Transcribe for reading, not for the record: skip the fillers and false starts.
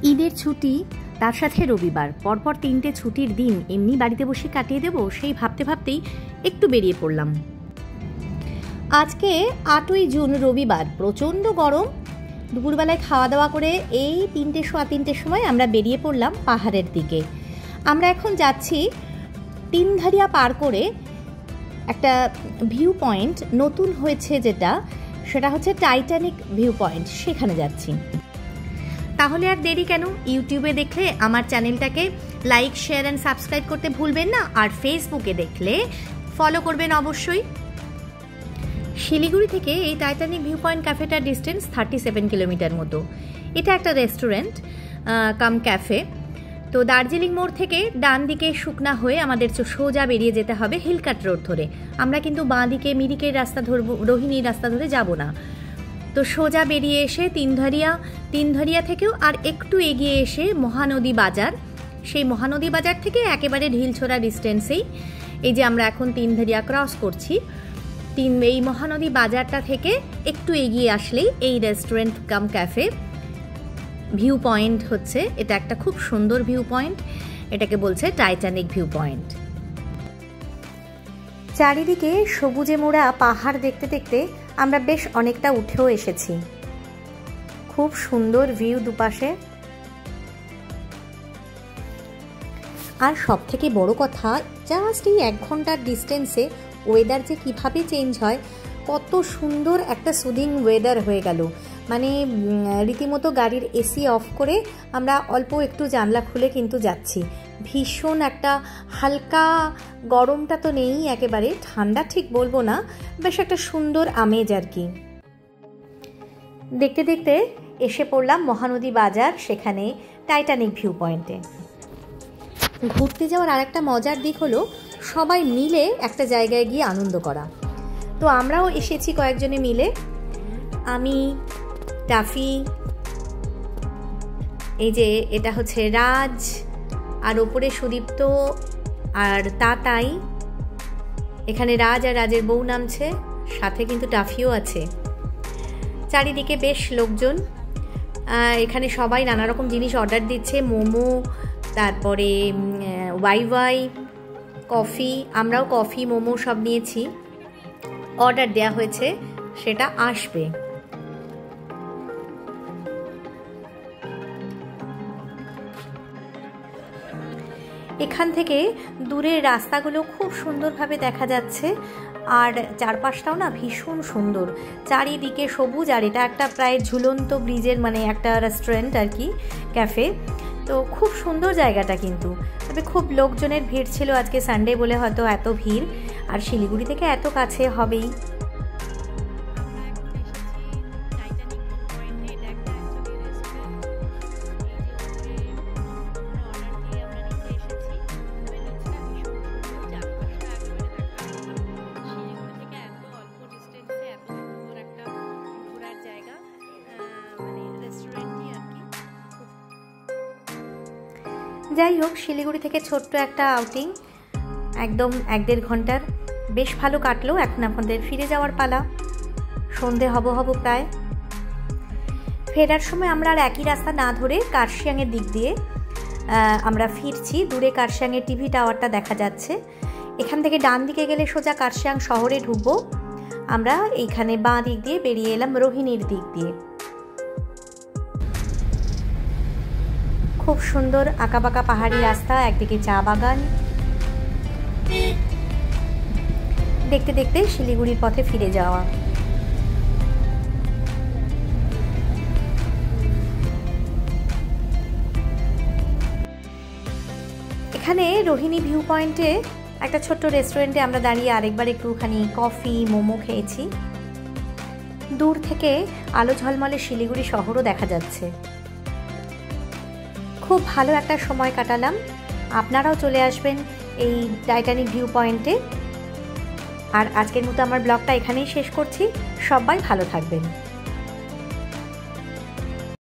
ঈদের ছুটি, তার সাথে রবিবার, পরপর 3টে ছুটির দিন এমনি বাড়িতে বসে কাটিয়ে দেবো, সেই ভাবতে ভাবতেই একটু বেরিয়ে পড়লাম। আজকে 8ই জুন, রবিবার, প্রচণ্ড গরম। দুপুরবেলায় খাওয়া দাওয়া করে এই 3টে সোয়া 3টের সময় আমরা বেরিয়ে পড়লাম পাহাড়ের দিকে। আমরা এখন যাচ্ছি তিনধারিয়া পার করে একটা ভিউ পয়েন্ট নতুন হয়েছে, সেটা হচ্ছে টাইটানিক ভিউ পয়েন্ট, সেখানে যাচ্ছি। তাহলে আর দেরি কেন, ইউটিউবে দেখলে আমার চ্যানেলটাকে লাইক, শেয়ার অ্যান্ড সাবস্ক্রাইব করতে ভুলবেন না, আর ফেসবুকে দেখলে ফলো করবেন অবশ্যই। শিলিগুড়ি থেকে এই টাইটানিক ভিউ পয়েন্ট ক্যাফেটার ডিস্টেন্স 37 কিলোমিটার মতো। এটা একটা রেস্টুরেন্ট কাম ক্যাফে। তো দার্জিলিং মোড় থেকে ডান দিকে শুকনা হয়ে আমাদের সোজা বেরিয়ে যেতে হবে হিলকাট রোড ধরে। আমরা কিন্তু বাঁ দিকে মিরিকের রাস্তা ধরবো, রোহিণীর রাস্তা ধরে যাব না। তো সোজা বেরিয়ে এসে তিনধারিয়া থেকেও আর একটু এগিয়ে এসে মহানদী বাজার, সেই মহানদী বাজার থেকে একেবারে ঢিলছোড়া ডিস্টেন্সেই এই যে আমরা এখন তিনধারিয়া ক্রস করছি, এই মহানদী বাজারটা থেকে একটু এগিয়ে আসলেই এই রেস্টুরেন্ট কাম ক্যাফে ভিউ পয়েন্ট হচ্ছে। এটা একটা খুব সুন্দর ভিউ পয়েন্ট, এটাকে বলছে টাইটানিক ভিউ পয়েন্ট। চারিদিকে সবুজে মোড়া পাহাড় দেখতে দেখতে আমরা বেশ অনেকটা উঠেও এসেছি। খুব সুন্দর ভিউ দুপাশে। আর সব থেকে বড় কথা, জাস্ট এই 1 ঘন্টার ডিস্টেন্সে ওয়েদার যে কীভাবে চেঞ্জ হয়, কত সুন্দর একটা সুদিং ওয়েদার হয়ে গেল। মানে রীতিমতো গাড়ির এসি অফ করে আমরা অল্প একটু জানলা খুলে কিন্তু যাচ্ছি। ভীষণ একটা হালকা, গরমটা তো নেই, একেবারে ঠান্ডা ঠিক বলবো না, বেশ একটা সুন্দর আমেজ আর কি। দেখতে দেখতে এসে পড়লাম মহানদী বাজার, সেখানে টাইটানিক ভিউ পয়েন্টে। ঘুরতে যাওয়ার আর একটা মজার দিক হলো সবাই মিলে একটা জায়গায় গিয়ে আনন্দ করা। তো আমরাও এসেছি কয়েকজনে মিলে, আমি, টাফি, এই যে এটা হচ্ছে রাজ, আর ওপরে সুদীপ্ত আর তাতাই। এখানে রাজ আর রাজের বউ নামছে, সাথে কিন্তু টাফিও আছে। চারিদিকে বেশ লোকজন, এখানে সবাই নানা রকম জিনিস অর্ডার দিচ্ছে, মোমো, তারপরে ওয়াই, কফি। আমরাও কফি, মোমো সব নিয়েছি, অর্ডার দেওয়া হয়েছে, সেটা আসবে। এখান থেকে দূরের রাস্তাগুলো খুব সুন্দরভাবে দেখা যাচ্ছে, আর চারপাশটাও না ভীষণ সুন্দর, চারিদিকে সবুজ। আর এটা একটা প্রায় ঝুলন্ত ব্রিজের, মানে একটা রেস্টুরেন্ট আর কি, ক্যাফে। তো খুব সুন্দর জায়গাটা, কিন্তু তবে খুব লোকজনের ভিড় ছিল, আজকে সানডে বলে হয়তো এত ভিড়, আর শিলিগুড়ি থেকে এত কাছে হবেই। যাই হোক, শিলিগুড়ি থেকে ছোট্ট একটা আউটিং, একদম 1-1.5 ঘন্টার, বেশ ভালো কাটলো। এখন আপনাদের ফিরে যাওয়ার পালা, সন্ধে হব প্রায়। ফেরার সময় আমরা আর একই রাস্তা না ধরে কার্শিয়াংয়ের দিক দিয়ে আমরা ফিরছি। দূরে কার্শিয়াংয়ের টিভি টাওয়ারটা দেখা যাচ্ছে। এখান থেকে ডান দিকে গেলে সোজা কার্শিয়াং শহরে ঢুকবো। আমরা এইখানে বাঁ দিক দিয়ে বেরিয়ে এলাম রোহিণীর দিক দিয়ে। খুব সুন্দর আঁকাবাঁকা পাহাড়ি রাস্তা, একদিকে চা বাগান। দেখতে দেখতে শিলিগুড়ির পথে ফিরে যাওয়া। এখানে রোহিণী ভিউ পয়েন্টে একটা ছোট্ট রেস্টুরেন্টে আমরা দাঁড়িয়ে আরেকবার একটুখানি কফি, মোমো খেয়েছি। দূর থেকে আলো ঝলমলে শিলিগুড়ি শহরও দেখা যাচ্ছে। খুব ভালো একটা সময় কাটালাম। আপনারাও চলে আসবেন এই টাইটানিক ভিউ পয়েন্টে। আর আজকের মতো আমার ব্লগটা এখানেই শেষ করছি। সবাই ভালো থাকবেন।